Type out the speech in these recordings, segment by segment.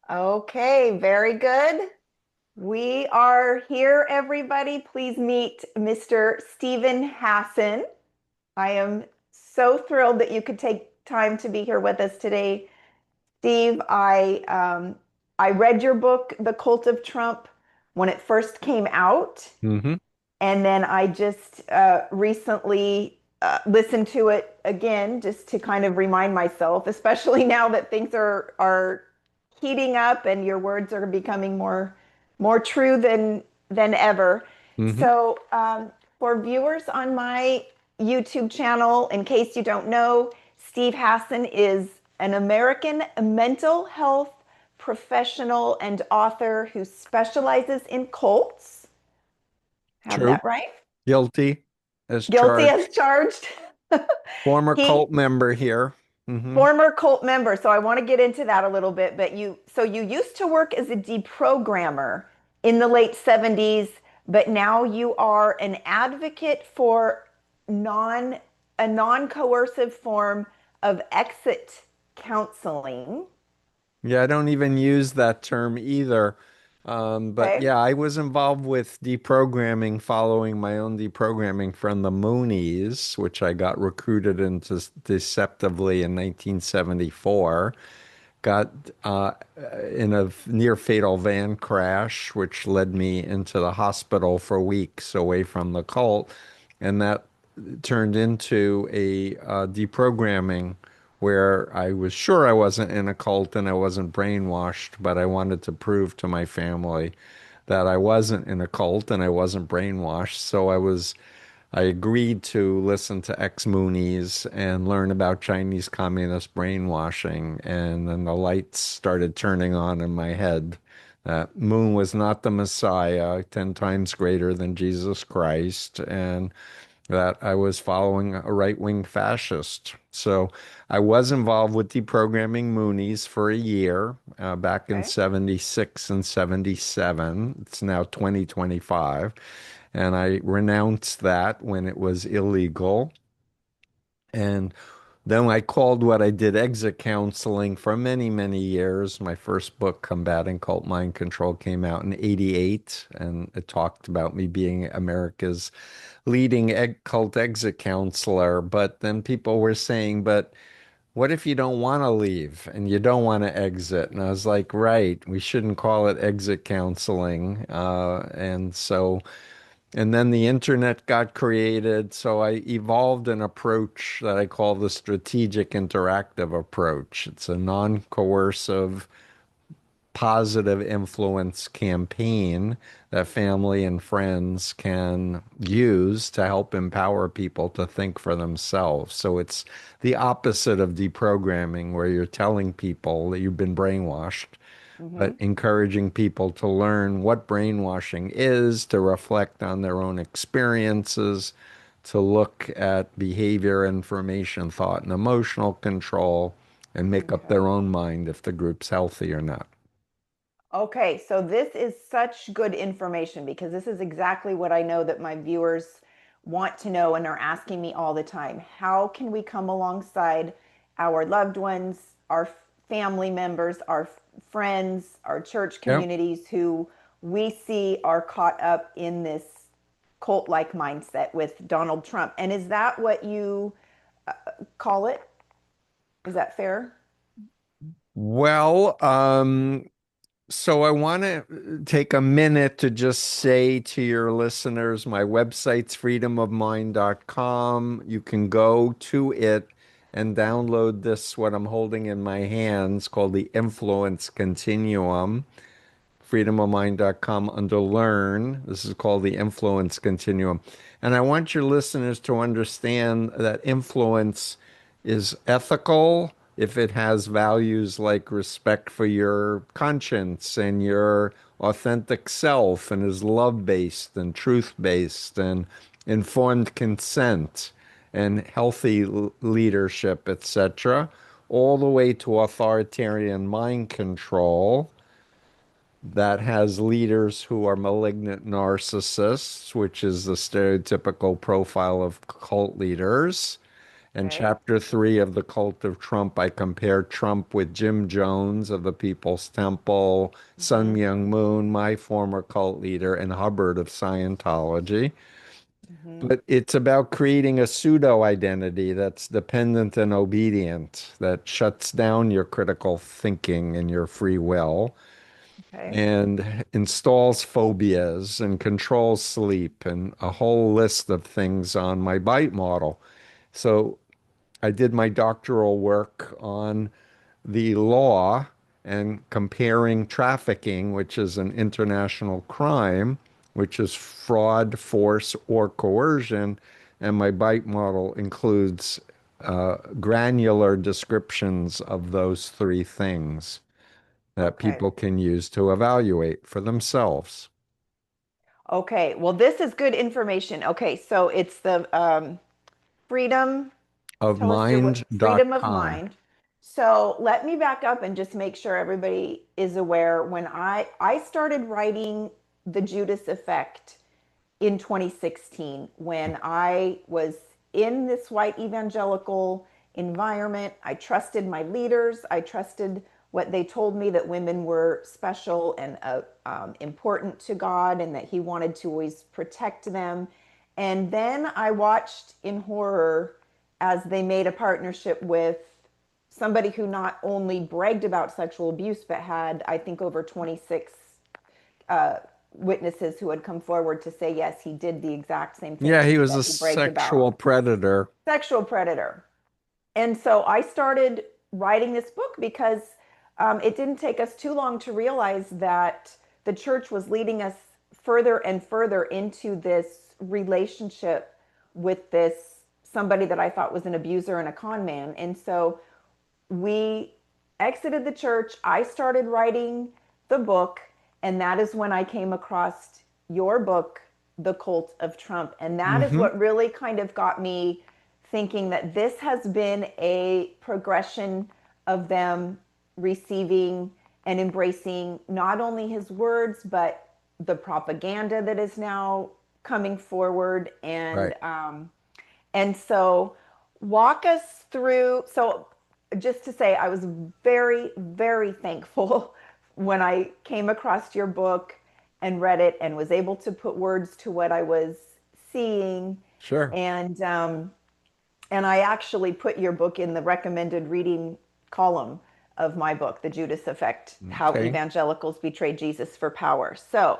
Okay, very good. We are here, everybody. Please meet Mr. Stephen Hassan. I am so thrilled that you could take time to be here with us today. Steve, I read your book, The Cult of Trump, when it first came out. Hmm. And then I just recently listened to it again just to kind of remind myself, especially now that things are heating up and your words are becoming more true than ever. Hmm. So, for viewers on my YouTube channel, in case you don't know, Steve Hassan is an American mental health professional and author who specializes in cults. Have True. that right? Guilty as Guilty charged. as charged. Former He cult member here. Hmm. former cult member. So I want to get into that a little bit, but you used to work as a deprogrammer in the late 70s, but now you are an advocate for non a non-coercive form of exit counseling. Yeah, I don't even use that term either. But Okay. yeah, I was involved with deprogramming following my own deprogramming from the Moonies, which I got recruited into deceptively in 1974. Got in a near fatal van crash, which led me into the hospital for weeks away from the cult. And that turned into a deprogramming where I was sure I wasn't in a cult and I wasn't brainwashed, but I wanted to prove to my family that I wasn't in a cult and I wasn't brainwashed. I agreed to listen to ex-Moonies and learn about Chinese communist brainwashing. And then the lights started turning on in my head. That Moon was not the Messiah, 10 times greater than Jesus Christ, and that I was following a right-wing fascist. So I was involved with deprogramming Moonies for a year, back in Okay. 76 and 77. It's now 2025. And I renounced that when it was illegal. And then I called what I did exit counseling for many, many years. My first book, Combating Cult Mind Control, came out in 88, and it talked about me being America's leading cult exit counselor. But then people were saying, but what if you don't want to leave and you don't want to exit? And I was like, right, we shouldn't call it exit counseling. And then the internet got created. So I evolved an approach that I call the strategic interactive approach. It's a non-coercive, positive influence campaign that family and friends can use to help empower people to think for themselves. So it's the opposite of deprogramming, where you're telling people that you've been brainwashed, but Hmm. encouraging people to learn what brainwashing is, to reflect on their own experiences, to look at behavior, information, thought, and emotional control, and make up Okay. their own mind if the group's healthy or not. Okay, so this is such good information because this is exactly what I know that my viewers want to know and are asking me all the time. How can we come alongside our loved ones, our family members, our friends, our church Yep. communities who we see are caught up in this cult-like mindset with Donald Trump? And is that what you call it? Is that fair? Well, so I want to take a minute to just say to your listeners, my website's freedomofmind.com. You can go to it and download this, what I'm holding in my hands, called the Influence Continuum. Freedomofmind.com under Learn. This is called the Influence Continuum. And I want your listeners to understand that influence is ethical if it has values like respect for your conscience and your authentic self, and is love-based and truth-based and informed consent and healthy leadership, etc., all the way to authoritarian mind control that has leaders who are malignant narcissists, which is the stereotypical profile of cult leaders, And Okay. chapter 3 of The Cult of Trump, I compare Trump with Jim Jones of the People's Temple, Sun Hmm. Myung Moon, my former cult leader, and Hubbard of Scientology. Hmm. But it's about creating a pseudo identity that's dependent and obedient, that shuts down your critical thinking and your free will, Okay. and installs phobias and controls sleep and a whole list of things on my bite model. So I did my doctoral work on the law and comparing trafficking, which is an international crime, which is fraud, force, or coercion. And my bite model includes granular descriptions of those three things that Okay. people can use to evaluate for themselves. Okay. Well, this is good information. Okay. So it's the freedom. Of Tell us your what freedom of mind.com. mind. So let me back up and just make sure everybody is aware. When I started writing The Judas Effect in 2016, when I was in this white evangelical environment. I trusted my leaders. I trusted what they told me, that women were special and important to God and that He wanted to always protect them. And then I watched in horror as they made a partnership with somebody who not only bragged about sexual abuse, but had, I think, over 26 witnesses who had come forward to say, yes, he did the exact same Yeah, things he was that a he bragged about. sexual predator. Sexual predator. And so I started writing this book because it didn't take us too long to realize that the church was leading us further and further into this relationship with this somebody that I thought was an abuser and a con man. And so we exited the church. I started writing the book, and that is when I came across your book, The Cult of Trump. And that is Hmm. what really kind of got me thinking that this has been a progression of them receiving and embracing not only his words, but the propaganda that is now coming forward. Right. And so, walk us through. So, just to say, I was very, very thankful when I came across your book and read it and was able to put words to what I was seeing. Sure. And I actually put your book in the recommended reading column of my book, The Judas Effect: How Okay. Evangelicals Betrayed Jesus for Power. So,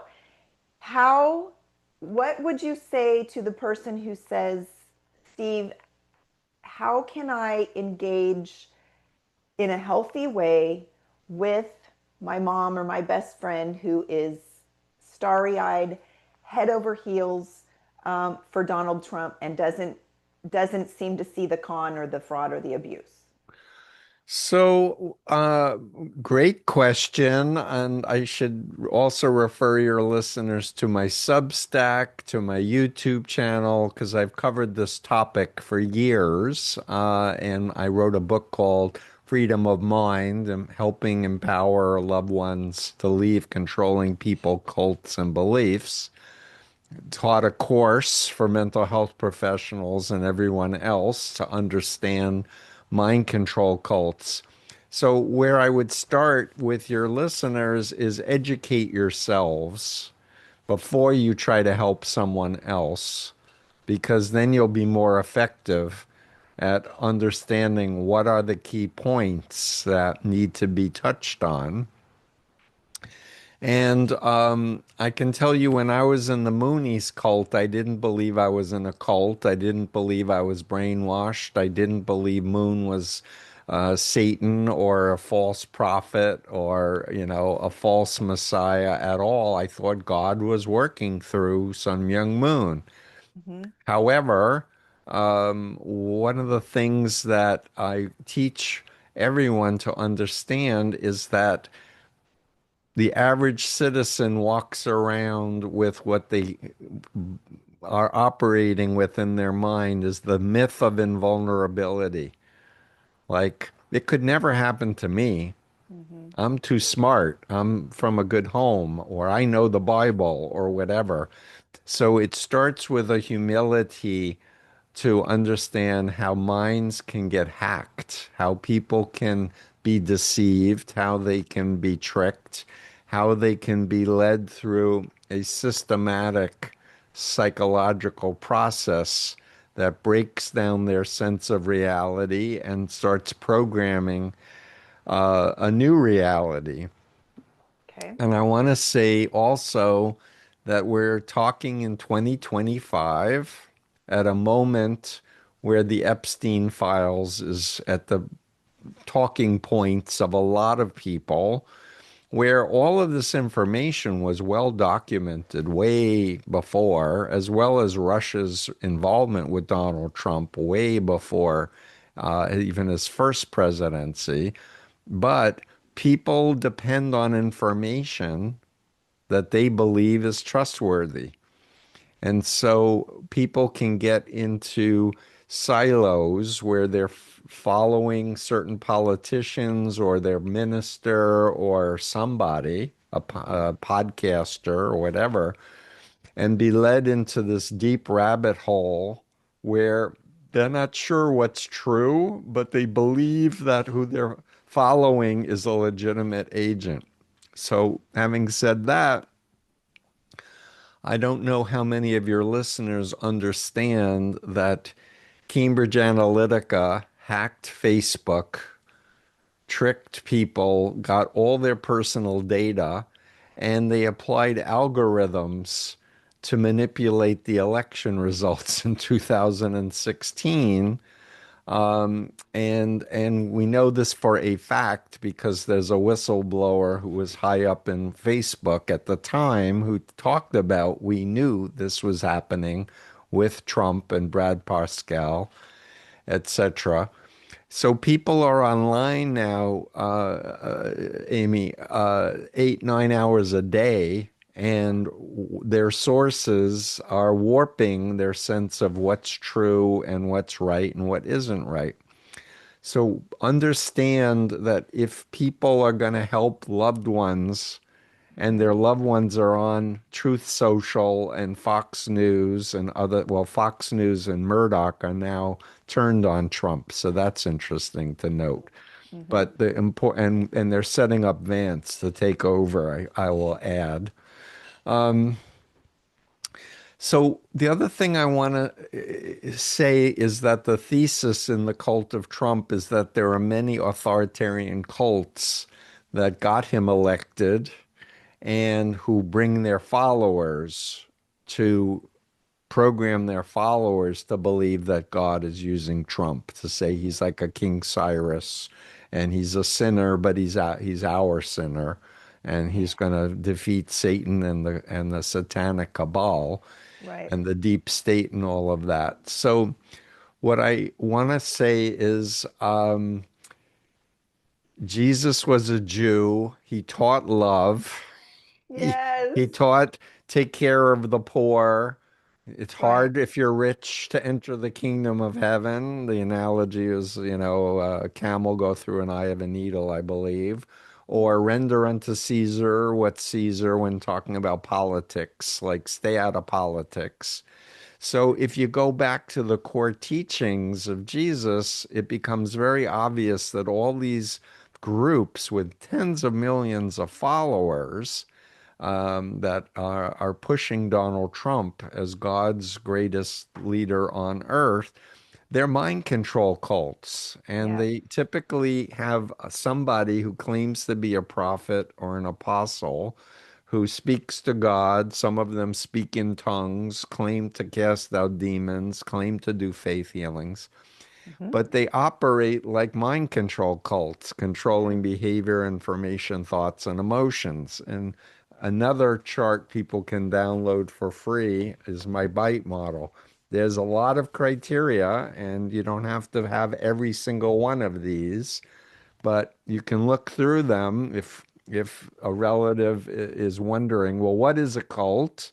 how, what would you say to the person who says, Steve, how can I engage in a healthy way with my mom or my best friend who is starry eyed, head over heels for Donald Trump and doesn't seem to see the con or the fraud or the abuse? So, great question. And I should also refer your listeners to my Substack, to my YouTube channel, because I've covered this topic for years. And I wrote a book called Freedom of Mind and helping empower loved ones to leave controlling people, cults, and beliefs. Taught a course for mental health professionals and everyone else to understand mind control cults. So, where I would start with your listeners is educate yourselves before you try to help someone else, because then you'll be more effective at understanding what are the key points that need to be touched on. And I can tell you when I was in the Moonies cult, I didn't believe I was in a cult. I didn't believe I was brainwashed. I didn't believe Moon was Satan or a false prophet or, a false messiah at all. I thought God was working through Sun Myung Moon. Mm-hmm. However, one of the things that I teach everyone to understand is that the average citizen walks around with what they are operating with in their mind is the myth of invulnerability. Like, it could never happen to me. Mm-hmm. I'm too smart. I'm from a good home, or I know the Bible, or whatever. So it starts with a humility to understand how minds can get hacked, how people can be deceived, how they can be tricked, how they can be led through a systematic psychological process that breaks down their sense of reality and starts programming a new reality. Okay. And I want to say also that we're talking in 2025 at a moment where the Epstein files is at the talking points of a lot of people, where all of this information was well documented way before, as well as Russia's involvement with Donald Trump way before even his first presidency. But people depend on information that they believe is trustworthy. And so people can get into silos where they're following certain politicians or their minister or somebody, a podcaster or whatever, and be led into this deep rabbit hole where they're not sure what's true, but they believe that who they're following is a legitimate agent. So, having said that, I don't know how many of your listeners understand that Cambridge Analytica hacked Facebook, tricked people, got all their personal data, and they applied algorithms to manipulate the election results in 2016. And we know this for a fact because there's a whistleblower who was high up in Facebook at the time who talked about we knew this was happening with Trump and Brad Parscale, etc. So people are online now, Amy, 8, 9 hours a day, and their sources are warping their sense of what's true and what's right and what isn't right. So understand that if people are going to help loved ones and Mm-hmm. their loved ones are on Truth Social and Fox News and other, well, Fox News and Murdoch are now turned on Trump. So that's interesting to note. Mm-hmm. But the important, and they're setting up Vance to take over, I will add. So the other thing I want to say is that the thesis in the cult of Trump is that there are many authoritarian cults that got him elected and who bring their followers to program their followers to believe that God is using Trump to say he's like a King Cyrus and he's a sinner, but he's our sinner, and he's going to defeat Satan and the satanic cabal Right. and the deep state and all of that. So what I want to say is Jesus was a Jew. He taught love. He Yes. he taught take care of the poor. It's Right. hard if you're rich to enter the kingdom of heaven. The analogy is, a camel go through an eye of a needle, I believe. Or render unto Caesar what's Caesar when talking about politics, like stay out of politics. So if you go back to the core teachings of Jesus, it becomes very obvious that all these groups with tens of millions of followers that are pushing Donald Trump as God's greatest leader on earth, they're mind control cults. And Yeah. they typically have somebody who claims to be a prophet or an apostle who speaks to God. Some of them speak in tongues, claim to cast out demons, claim to do faith healings, Mm-hmm. but they operate like mind control cults, Yeah. controlling behavior, information, thoughts, and emotions. And another chart people can download for free is my bite model. There's a lot of criteria, and you don't have to have every single one of these, but you can look through them if a relative is wondering, well, what is a cult?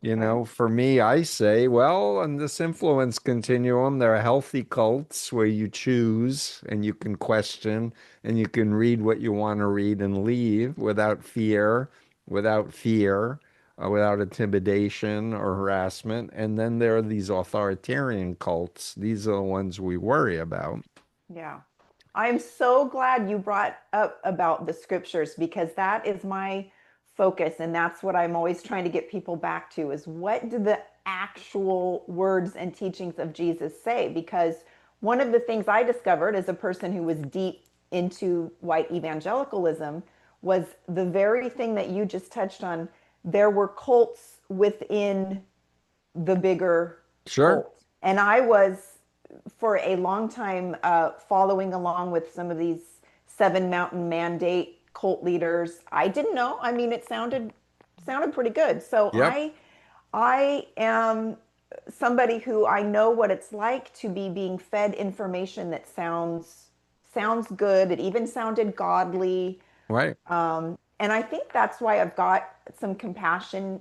Okay. For me, I say, well, on this influence continuum, there are healthy cults where you choose and you can question and you can read what you want to read and leave without fear, without fear. without intimidation or harassment. And then there are these authoritarian cults. These are the ones we worry about. Yeah. I'm so glad you brought up about the scriptures because that is my focus and that's what I'm always trying to get people back to is what do the actual words and teachings of Jesus say? Because one of the things I discovered as a person who was deep into white evangelicalism was the very thing that you just touched on. There were cults within the bigger Sure. cult. And I was for a long time following along with some of these Seven Mountain Mandate cult leaders. I didn't know. I mean, it sounded pretty good. So Yep. I am somebody who I know what it's like to be being fed information that sounds good. It even sounded godly. Right. And I think that's why I've got some compassion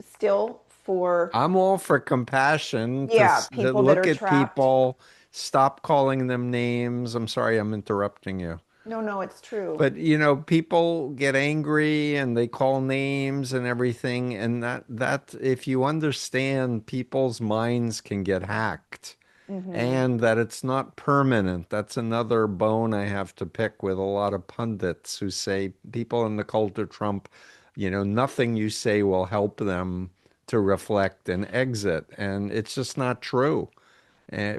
still for, I'm all for compassion yeah, to people that look are at trapped. people, stop calling them names. I'm sorry, I'm interrupting you. No, no, it's true. But people get angry and they call names and everything, and that if you understand people's minds can get hacked Mm-hmm. and that it's not permanent. That's another bone I have to pick with a lot of pundits who say people in the cult of Trump, nothing you say will help them to reflect and exit. And it's just not true.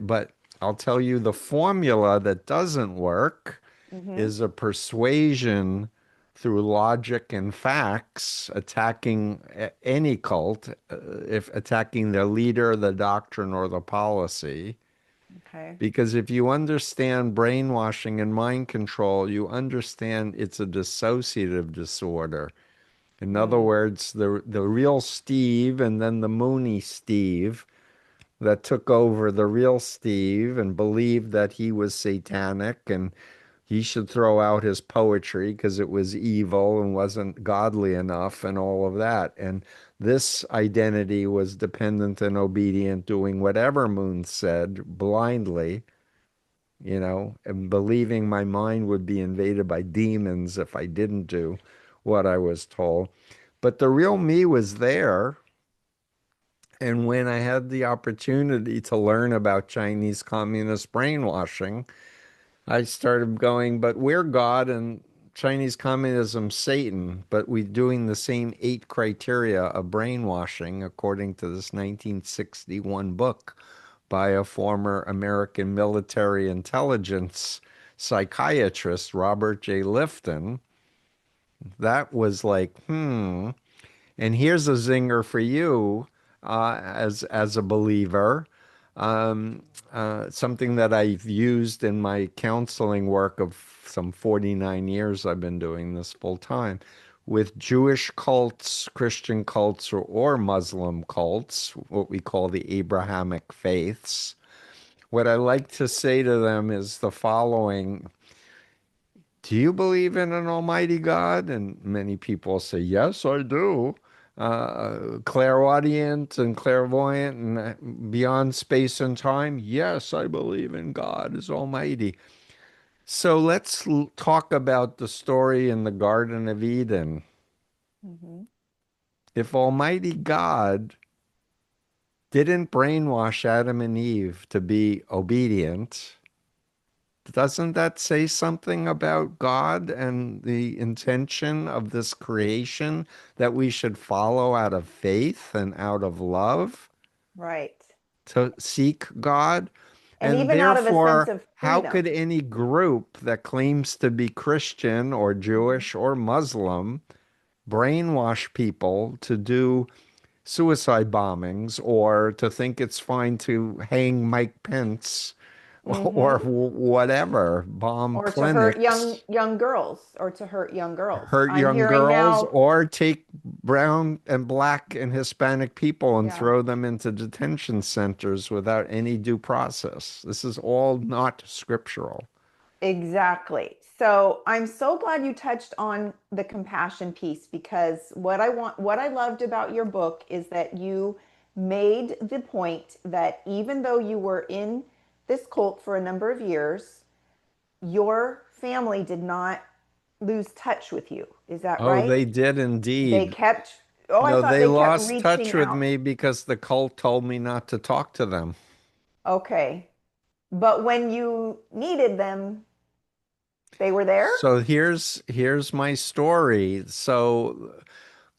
But I'll tell you the formula that doesn't work Mm-hmm. is a persuasion through logic and facts, attacking any cult, if attacking the leader, the doctrine, or the policy. Okay. Because if you understand brainwashing and mind control, you understand it's a dissociative disorder. In other Mm. words, the real Steve and then the Moonie Steve that took over the real Steve and believed that he was satanic and he should throw out his poetry because it was evil and wasn't godly enough and all of that. And this identity was dependent and obedient, doing whatever Moon said blindly, and believing my mind would be invaded by demons if I didn't do what I was told. But the real me was there. And when I had the opportunity to learn about Chinese communist brainwashing, I started going, but we're God and Chinese communism, Satan, but we're doing the same 8 criteria of brainwashing according to this 1961 book by a former American military intelligence psychiatrist, Robert J. Lifton. That was like, And here's a zinger for you, as a believer. Um, Something that I've used in my counseling work of some 49 years. I've been doing this full time with Jewish cults, Christian cults, or Muslim cults, what we call the Abrahamic faiths. What I like to say to them is the following. Do you believe in an almighty God? And many people say, yes, I do. Clairaudient and clairvoyant and beyond space and time. Yes, I believe in God is almighty. So let's talk about the story in the Garden of Eden. Mm-hmm. If Almighty God didn't brainwash Adam and Eve to be obedient, doesn't that say something about God and the intention of this creation that we should follow out of faith and out of love Right. to seek God? And And even out of a sense therefore, of how could freedom. any group that claims to be Christian or Mm-hmm. Jewish or Muslim brainwash people to do suicide bombings or to think it's fine to hang Mike Pence or Mm-hmm. whatever, bomb Or to hurt clinics, young girls, or to hurt young girls. hurt I'm young hearing girls, now, or take brown and black and Hispanic people and yeah, throw them into detention centers without any due process. This is all not scriptural. exactly. So I'm so glad you touched on the compassion piece because what I loved about your book is that you made the point that even though you were in this cult for a number of years, your family did not lose touch with you. Is that Oh, right? they did They indeed. kept Oh, I No, thought they they kept lost touch reaching with out. me because the cult told me not to talk to them. Okay. But when you needed them, they were there? So here's my story. So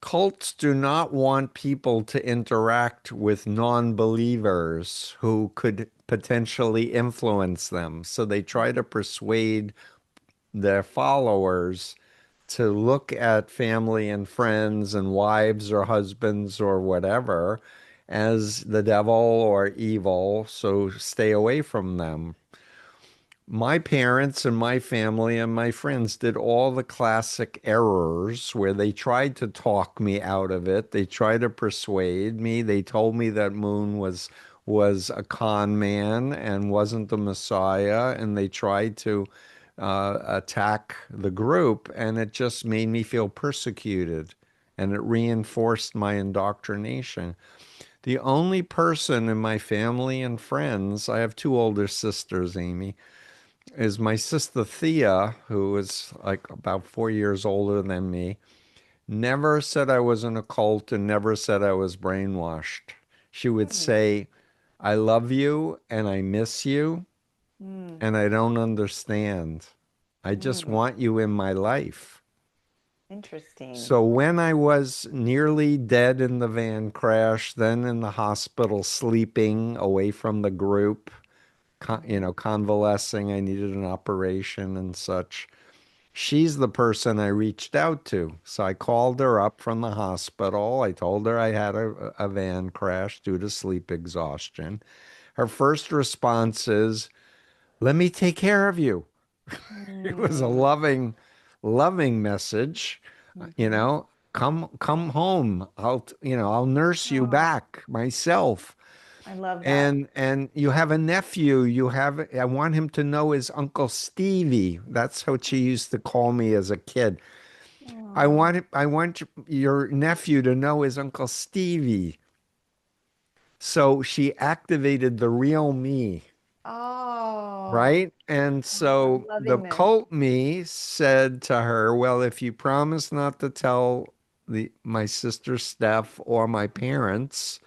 cults do not want people to interact with non-believers who could potentially influence them. So they try to persuade their followers to look at family and friends and wives or husbands or whatever as the devil or evil, so stay away from them. My parents and my family and my friends did all the classic errors where they tried to talk me out of it. They tried to persuade me. They told me that Moon was a con man and wasn't the Messiah, and they tried to attack the group, and it just made me feel persecuted, and it reinforced my indoctrination. The only person in my family and friends, I have two older sisters, Amy, is my sister Thea, who is like about 4 years older than me, never said I was in a cult and never said I was brainwashed. She would Hmm. say, I love you and I miss you Hmm. and I don't understand. I just Hmm. want you in my life. Interesting. So when I was nearly dead in the van crash, then in the hospital sleeping away from the group, Hmm. convalescing, I needed an operation and such. She's the person I reached out to. So I called her up from the hospital. I told her I had a van crash due to sleep exhaustion. Her first response is, let me take care of you. It was a Hmm. loving message. You Hmm. know, come home. I'll nurse you Oh, back myself. I love that. And you have a nephew. I want him to know his Uncle Stevie. That's what she used to call me as a kid. Oh. I want your nephew to know his Uncle Stevie. So she activated the real me, Oh. right? And Oh, I'm so the loving this. cult me said to her, well, if you promise not to tell my sister Steph or my parents,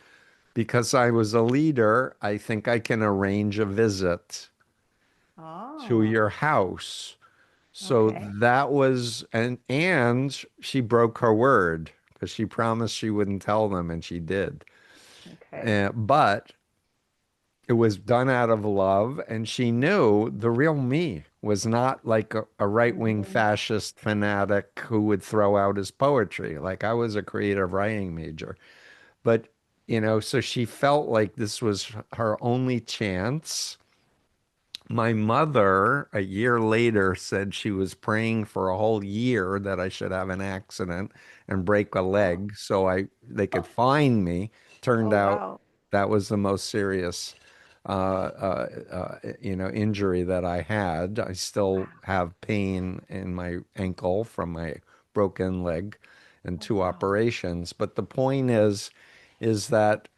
because I was a leader, I think I can arrange a visit to Oh, your house. So okay. that was, and she broke her word because she promised she wouldn't tell them, and she did. Okay. But it was done out of love, and she knew the real me was not like a right-wing Hmm. fascist fanatic who would throw out his poetry. Like I was a creative writing major, but so she felt like this was her only chance. My mother, a year later, said she was praying for a whole year that I should have an accident and break a Oh, leg so they could oh, find me. Turned oh, out wow. that was the most serious, injury that I had. I still have pain in my ankle from my broken leg and Oh, two wow. operations. But the point is that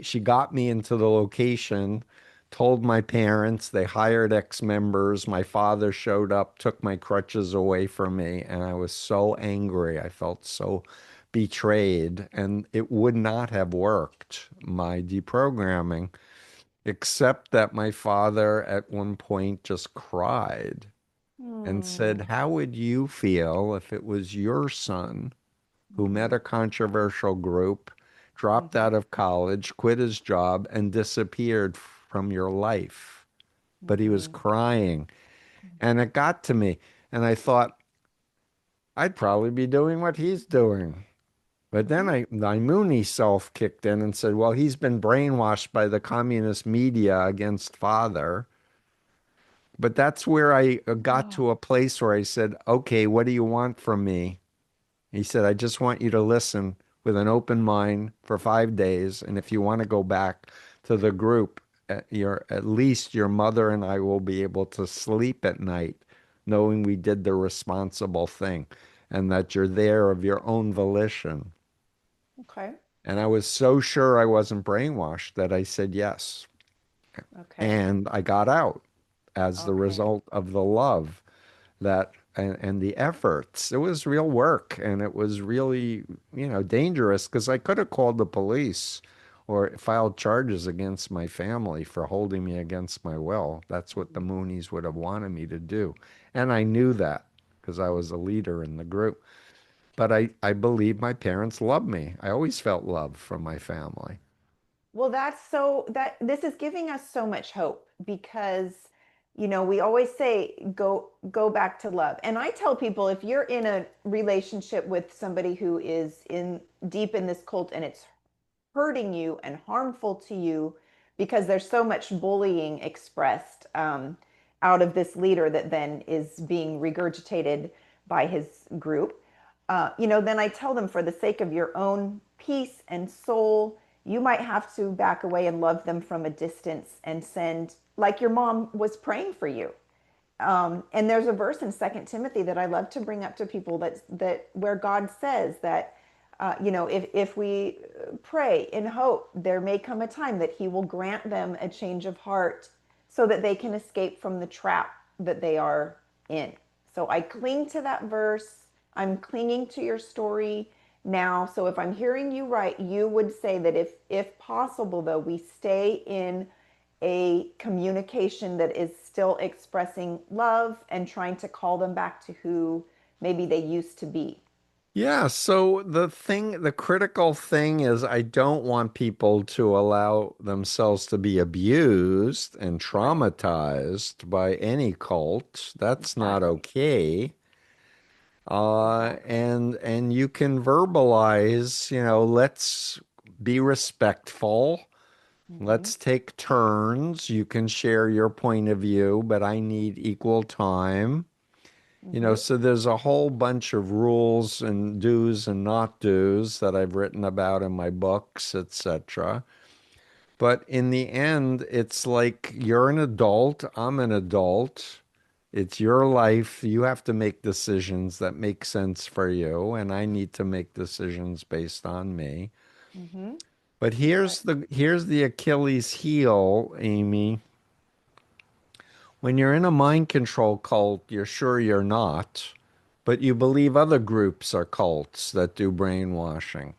she got me into the location, told my parents, they hired ex-members. My father showed up, took my crutches away from me, and I was so angry. I felt so betrayed, and it would not have worked, my deprogramming, except that my father at one point just cried and said, Hmm. how would you feel if it was your son who met Hmm. a controversial group, dropped Hmm. out of college, quit his job, and disappeared from your life? But he was Hmm. crying. And it got to me. And I thought, I'd probably be doing what he's doing. But then Hmm. my Moonie self kicked in and said, well, he's been brainwashed by the communist media against father. But that's where I got Oh. to a place where I said, okay, what do you want from me? He said, I just want you to listen with an open mind for 5 days. And if you want to go back to the group, at least your mother and I will be able to sleep at night knowing we did the responsible thing and that you're there of your own volition. Okay. And I was so sure I wasn't brainwashed that I said yes. Okay. And I got out as the Okay. result of the love that and the efforts. It was real work, and it was really, dangerous because I could have called the police or filed charges against my family for holding me against my will. That's what the Moonies would have wanted me to do. And I knew that because I was a leader in the group. But I believe my parents loved me. I always felt love from my family. Well, that's so that this is giving us so much hope because, we always say go back to love. And I tell people if you're in a relationship with somebody who is in deep in this cult and it's hurting you and harmful to you because there's so much bullying expressed out of this leader that then is being regurgitated by his group. Then I tell them for the sake of your own peace and soul, you might have to back away and love them from a distance and send, like your mom was praying for you. And there's a verse in Second Timothy that I love to bring up to people that where God says that if we pray in hope, there may come a time that He will grant them a change of heart so that they can escape from the trap that they are in. So I cling to that verse. I'm clinging to your story now. So if I'm hearing you right, you would say that if possible, though, we stay in a communication that is still expressing love and trying to call them back to who maybe they used to be. Yeah, so the critical thing is I don't want people to allow themselves to be abused and Right. traumatized by any cult. That's not Exactly. okay. Exactly. And you can verbalize, let's be respectful. Mm-hmm. Let's take turns. You can share your point of view, but I need equal time. Mm-hmm. So there's a whole bunch of rules and do's and not do's that I've written about in my books, etc. But in the end, it's like you're an adult, I'm an adult. It's your life. You have to make decisions that make sense for you, and I need to make decisions based on me. Mm-hmm. But Right. here's the Achilles heel, Amy. When you're in a mind control cult, you're sure you're not, but you believe other groups are cults that do brainwashing.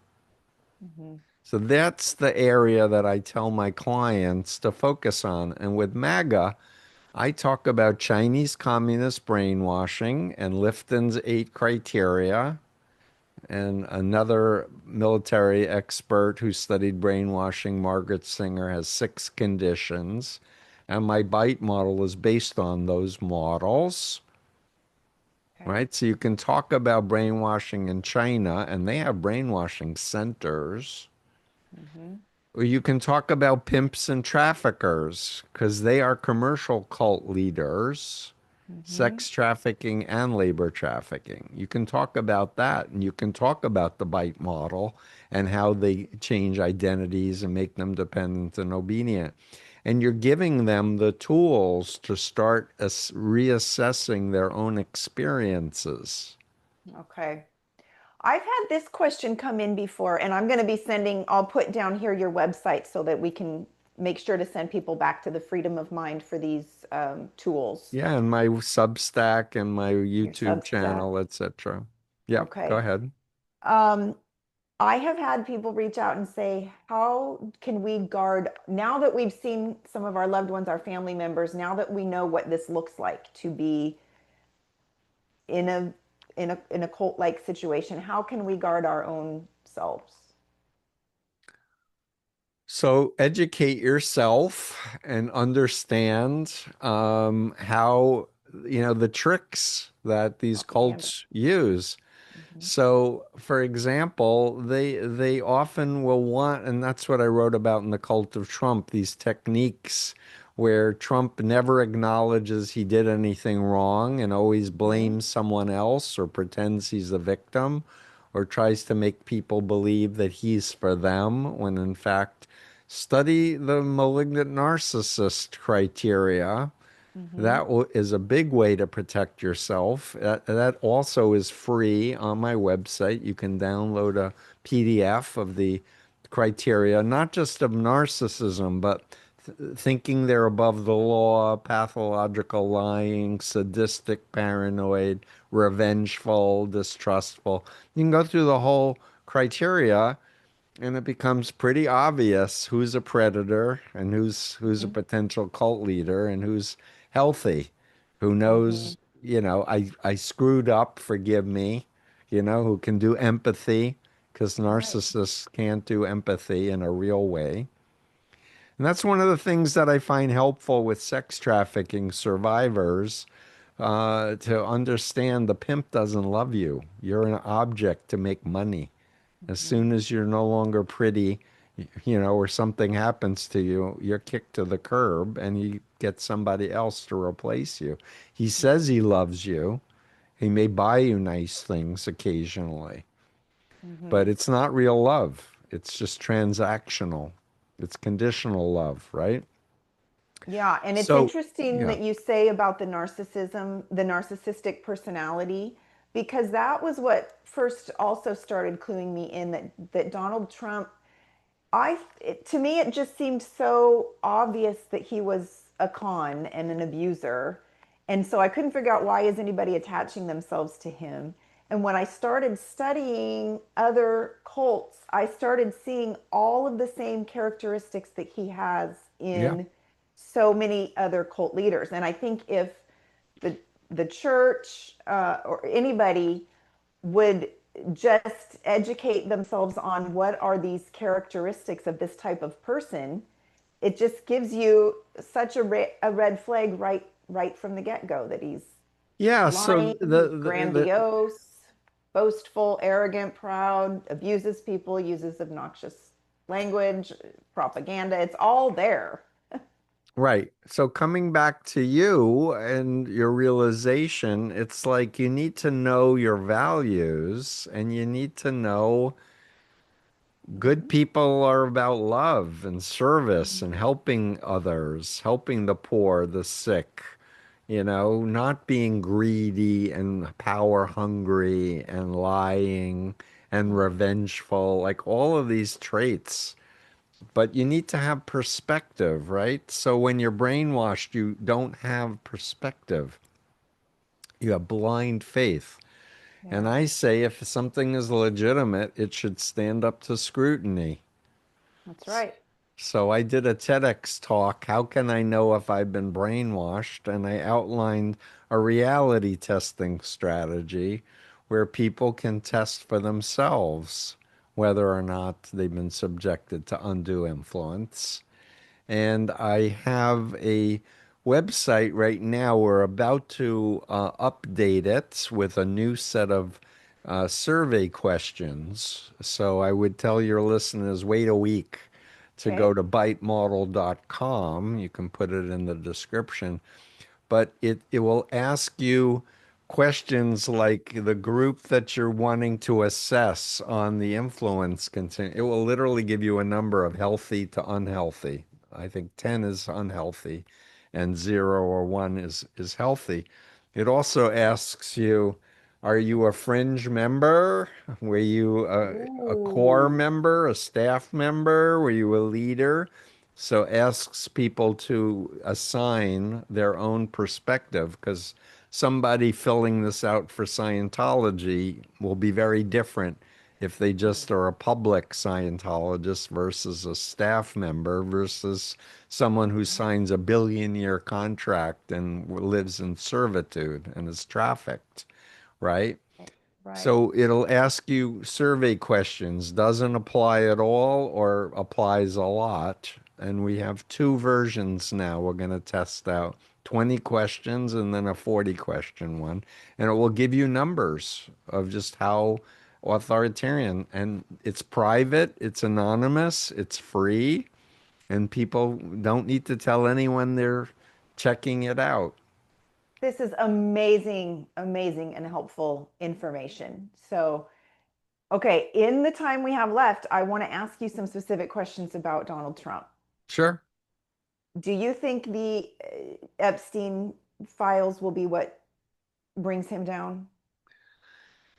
Mm-hmm. So that's the area that I tell my clients to focus on. And with MAGA, I talk about Chinese communist brainwashing and Lifton's 8 criteria. And another military expert who studied brainwashing, Margaret Singer, has 6 conditions. And my bite model is based on those models, Okay. right? So you can talk about brainwashing in China, and they have brainwashing centers. Mm-hmm. Or you can talk about pimps and traffickers because they are commercial cult leaders, Mm-hmm. sex trafficking and labor trafficking. You can talk about that, and you can talk about the bite model and how they change identities and make them dependent and obedient. And you're giving them the tools to start reassessing their own experiences. Okay. I've had this question come in before, and I'm going to be sending, I'll put down here your website so that we can make sure to send people back to the freedom of mind for these tools. Yeah, and my Substack and my Your YouTube Substack. channel, etc. Yep, go Okay. ahead. Um, I have had people reach out and say, how can we guard now that we've seen some of our loved ones, our family members, now that we know what this looks like to be in a cult like situation, how can we guard our own selves? So educate yourself and understand how, the tricks that these Propaganda. cults use. Hmm. So, for example, they often will want, and that's what I wrote about in the Cult of Trump, these techniques where Trump never acknowledges he did anything wrong and always Hmm. blames someone else or pretends he's the victim or tries to make people believe that he's for them when in fact study the malignant narcissist criteria. Hmm. That is a big way to protect yourself. That also is free on my website. You can download a PDF of the criteria, not just of narcissism, but thinking they're above the law, pathological lying, sadistic, paranoid, revengeful, distrustful. You can go through the whole criteria and it becomes pretty obvious who's a predator and who's a Hmm. potential cult leader and who's healthy, who Hmm. knows, I screwed up, forgive me, who can do empathy because Right. narcissists can't do empathy in a real way. And that's one of the things that I find helpful with sex trafficking survivors, to understand the pimp doesn't love you. You're an object to make money. As Hmm. soon as you're no longer pretty, or something happens to you, you're kicked to the curb and he gets somebody else to replace you. He says he loves you. He may buy you nice things occasionally, but Hmm. it's not real love. It's just transactional. It's conditional love, right? Yeah, and it's So, interesting yeah, that you say about the narcissism, the narcissistic personality, because that was what first also started cluing me in that Donald Trump, to me it just seemed so obvious that he was a con and an abuser. And so I couldn't figure out why is anybody attaching themselves to him. And when I started studying other cults, I started seeing all of the same characteristics that he has yeah. in so many other cult leaders. And I think if the the church or anybody would just educate themselves on what are these characteristics of this type of person, it just gives you such a red flag right from the get-go that he's Yeah, so lying, he's grandiose, boastful, arrogant, proud, abuses people, uses obnoxious language, propaganda. It's all there. right. So coming back to you and your realization, it's like you need to know your values and you need to know good Mhm. people are about love and service and Mhm. helping others, helping the poor, the sick, not being greedy and power hungry and lying and Right. revengeful, like all of these traits. But you need to have perspective, right? So when you're brainwashed, you don't have perspective. You have blind faith. And Yeah. I say if something is legitimate, it should stand up to scrutiny. That's right. So I did a TEDx talk, How Can I Know If I've Been Brainwashed? And I outlined a reality testing strategy where people can test for themselves whether or not they've been subjected to undue influence. And I have a website right now. We're about to update it with a new set of survey questions. So I would tell your listeners, wait a week to go Okay. to bitemodel.com. You can put it in the description, but it will ask you questions like the group that you're wanting to assess on the influence continue. It will literally give you a number of healthy to unhealthy. I think 10 is unhealthy and 0 or 1 is healthy. It also asks you, are you a fringe member? Were you a core Ooh. member, a staff member? Were you a leader? So asks people to assign their own perspective because somebody filling this out for Scientology will be very different if they just are a public Scientologist versus a staff member versus someone who signs a billion-year contract and lives in servitude and is trafficked, right? Right. So it'll ask you survey questions, doesn't apply at all or applies a lot. And we have two versions now. We're going to test out 20 questions and then a 40 question one. And it will give you numbers of just how authoritarian. And it's private, it's anonymous, it's free, and people don't need to tell anyone they're checking it out. This is amazing, amazing, and helpful information. So, okay, in the time we have left, I want to ask you some specific questions about Donald Trump. Sure. Do you think the Epstein files will be what brings him down?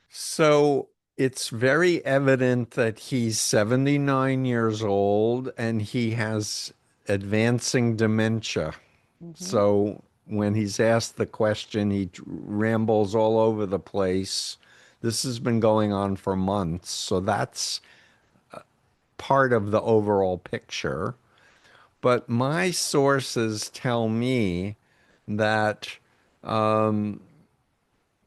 So it's very evident that he's 79 years old and he has advancing dementia. Hmm. So when he's asked the question, he rambles all over the place. This has been going on for months, so that's part of the overall picture. But my sources tell me that, and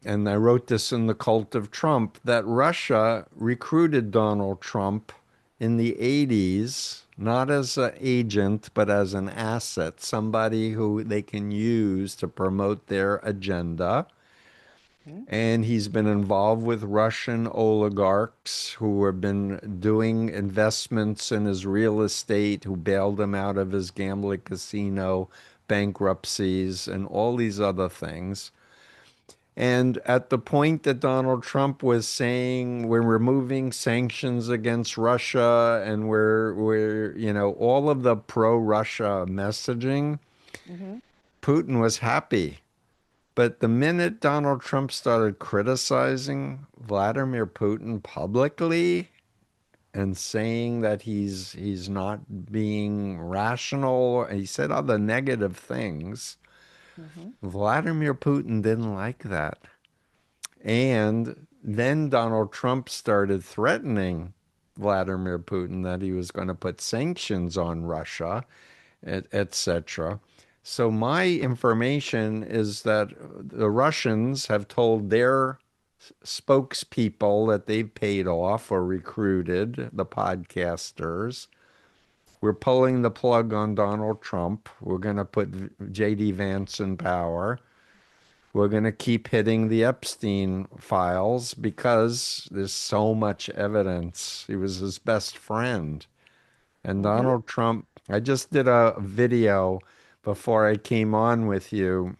I wrote this in The Cult of Trump, that Russia recruited Donald Trump in the 80s, not as an agent, but as an asset, somebody who they can use to promote their agenda. Mhm. And he's been involved with Russian oligarchs who have been doing investments in his real estate, who bailed him out of his gambling casino bankruptcies and all these other things. And at the point that Donald Trump was saying we're removing sanctions against Russia and we're all of the pro-Russia messaging, Mhm. Putin was happy. But the minute Donald Trump started criticizing Vladimir Putin publicly and saying that he's not being rational, he said other negative things. Mhm. Vladimir Putin didn't like that. And then Donald Trump started threatening Vladimir Putin that he was going to put sanctions on Russia, etc. So my information is that the Russians have told their spokespeople that they've paid off or recruited the podcasters. We're pulling the plug on Donald Trump. We're going to put J.D. Vance in power. We're going to keep hitting the Epstein files because there's so much evidence. He was his best friend. And Mhm. Donald Trump, I just did a video before I came on with you,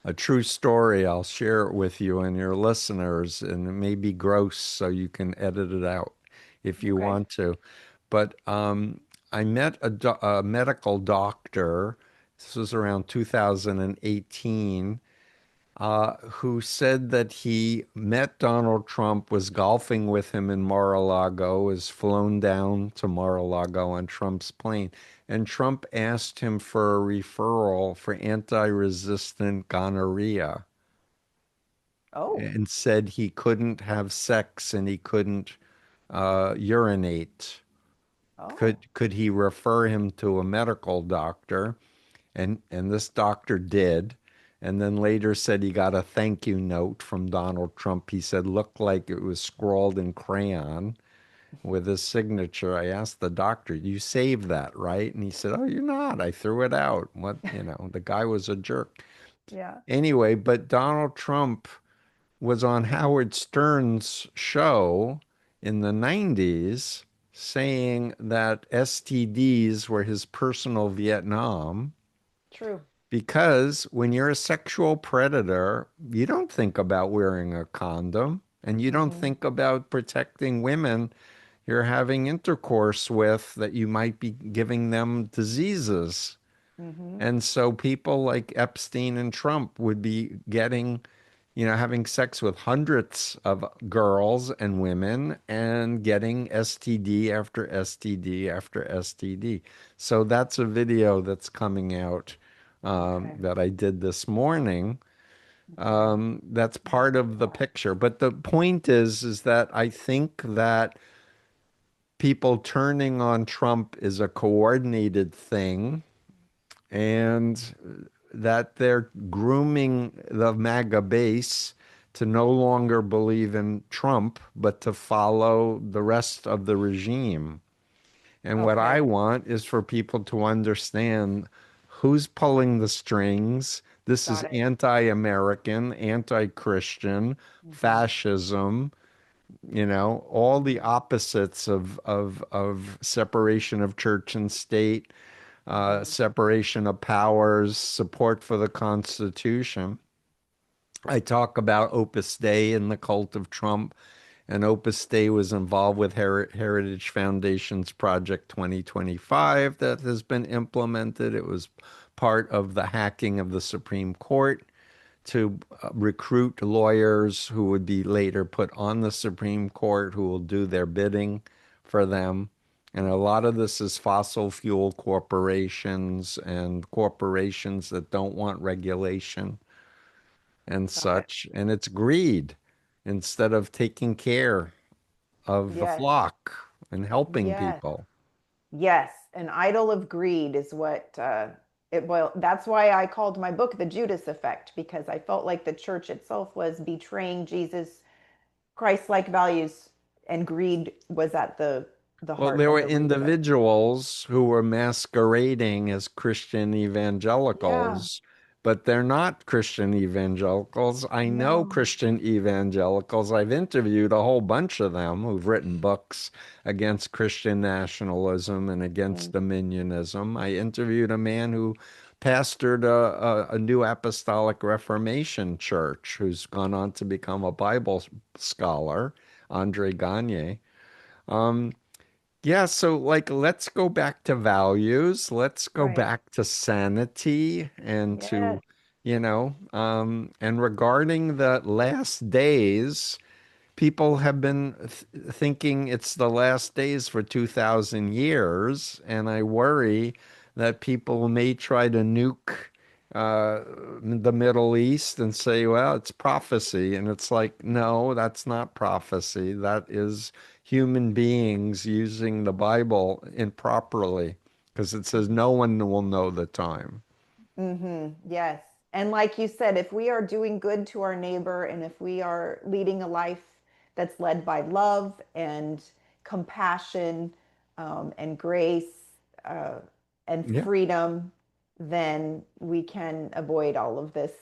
a true story. I'll share it with you and your listeners, and it may be gross, so you can edit it out if you Okay. want to. But I met a medical doctor. This was around 2018, who said that he met Donald Trump, was golfing with him in Mar-a-Lago, was flown down to Mar-a-Lago on Trump's plane. And Trump asked him for a referral for anti-resistant gonorrhea Oh. and said he couldn't have sex and he couldn't urinate. Oh. Could he refer him to a medical doctor? And this doctor did. And then later said he got a thank you note from Donald Trump. He said looked like it was scrawled in crayon with his signature. I asked the doctor, "You saved that, right?" And he said, "Oh, you're not. I threw it out." The guy was a jerk. Yeah. Anyway, but Donald Trump was on Howard Stern's show in the 90s saying that STDs were his personal Vietnam. True. Because when you're a sexual predator, you don't think about wearing a condom and you don't Mhm. think about protecting women you're having intercourse with that you might be giving them diseases. Mhm. And so people like Epstein and Trump would be having sex with hundreds of girls and women and getting STD after STD after STD. So that's a video that's coming out Okay. that I did this morning. Okay. That's I'm gonna part look of at the that. picture. But the point is that I think that people turning on Trump is a coordinated thing and that they're grooming the MAGA base to no longer believe in Trump, but to follow the rest of the regime. And what I Okay. want is for people to understand who's pulling the strings. This is Got it. anti-American, anti-Christian, Mhm. fascism, all the Mhm. opposites of separation of church and state, Mhm. separation of powers, support for the Constitution. I talk about Opus Dei and the cult of Trump, and Opus Dei was involved with Heritage Foundation's Project 2025 that has been implemented. It was part of the hacking of the Supreme Court to recruit lawyers who would be later put on the Supreme Court who will do their bidding for them. And a lot of this is fossil fuel corporations and corporations that don't want regulation and Got it. such. And it's greed instead of taking care of the Yes. flock and helping Yes. people. Yes. An idol of greed is what that's why I called my book The Judas Effect, because I felt like the church itself was betraying Jesus, Christ-like values, and greed was at the Well, heart there were and the root of it. individuals who were masquerading as Christian Yeah. evangelicals, but they're not Christian evangelicals. I know No. Christian evangelicals. I've interviewed a whole bunch of them who've written books against Christian nationalism and against Mm. dominionism. I interviewed a man who pastored a new apostolic Reformation church who's gone on to become a Bible scholar, Andre Gagne. Um, yeah, so like let's go back to values. Let's go Right. back to sanity and Yes. to, and regarding the last days, people have been thinking it's the last days for 2,000 years, and I worry that people may try to nuke uh, the Middle East and say, well, it's prophecy. And it's like, no, that's not prophecy. That is human beings using the Bible improperly because it says no one will know the time. Yes. And like you said, if we are doing good to our neighbor and if we are leading a life that's led by love and compassion, and grace, uh, and Yeah. freedom, then we can avoid all of this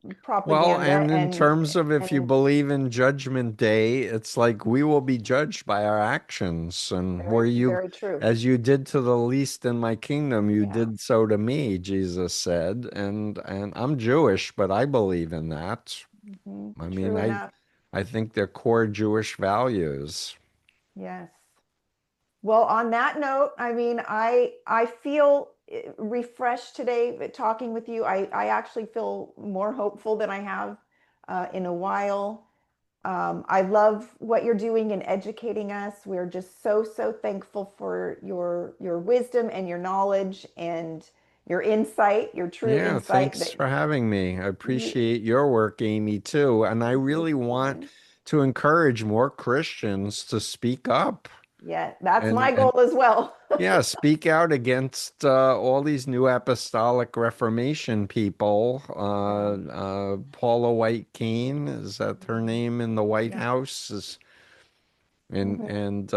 Well, propaganda and in terms of if you and believe in Judgment Day, it's like we will be judged by our actions. And where very, you, very true. as you did to the least in my kingdom, you Yeah. did so to me, Jesus said. And I'm Jewish, but I believe in that. I mean, True enough. I think they're core Jewish values. Yes. Well, on that note, I mean, I feel refreshed today talking with you. I actually feel more hopeful than I have in a while. I love what you're doing in educating us. We're just so thankful for your wisdom and your knowledge and your insight, your true Yeah, insight thanks that for having me. I you. appreciate your work, Amy, too. And I Thank you, really want Stephen. to encourage more Christians to speak up Yeah, that's my and goal as well. yeah, speak out against all these new apostolic Reformation people. Yeah. Paula White Keane, is that her name in the White Yeah. House? Is Hmm. and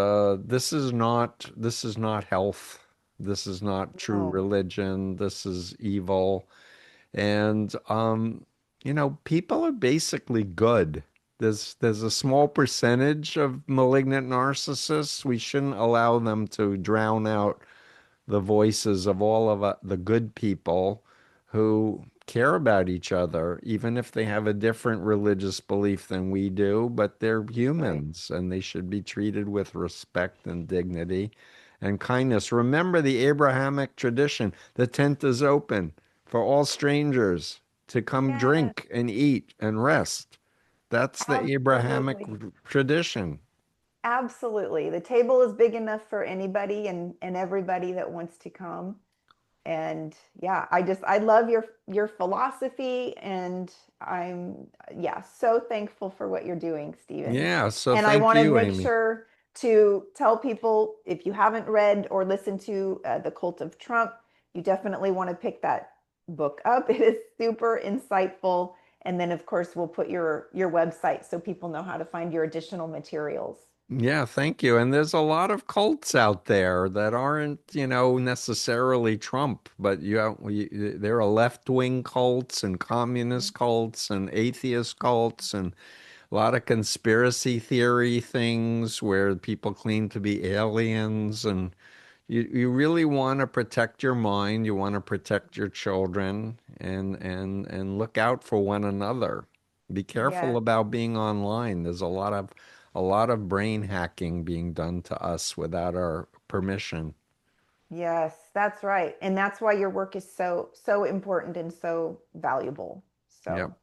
this is not health. This is not true No. religion. This is evil. And people are basically good. There's a small percentage of malignant narcissists. We shouldn't allow them to drown out the voices of all of the good people who care about each other, even if they have a different religious belief than we do, but they're Right. humans and they should be treated with respect and dignity and kindness. Remember the Abrahamic tradition. The tent is open for all strangers to come Yeah. drink and eat and rest. That's the Abrahamic Absolutely. tradition. Absolutely. The table is big enough for anybody and everybody that wants to come. And yeah, I love your philosophy and I'm yeah, so thankful for what you're doing, Stephen. Yeah, so And I thank want to you, make Amy. sure to tell people if you haven't read or listened to The Cult of Trump, you definitely want to pick that book up. It is super insightful. And then of course we'll put your website so people know how to find your additional materials. Yeah, thank you. And there's a lot of cults out there that aren't, necessarily Trump, but there are left-wing cults and communist cults and atheist cults and a lot of conspiracy theory things where people claim to be aliens. And you really want to protect your mind, you want to protect your children and look out for one another. Be careful Yes. about being online. There's a lot of brain hacking being done to us without our permission. Yes, that's right. And that's why your work is so important and so valuable. Yep. So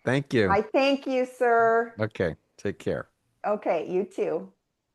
Thank you. I thank you, sir. Okay. Take care. Okay, you too.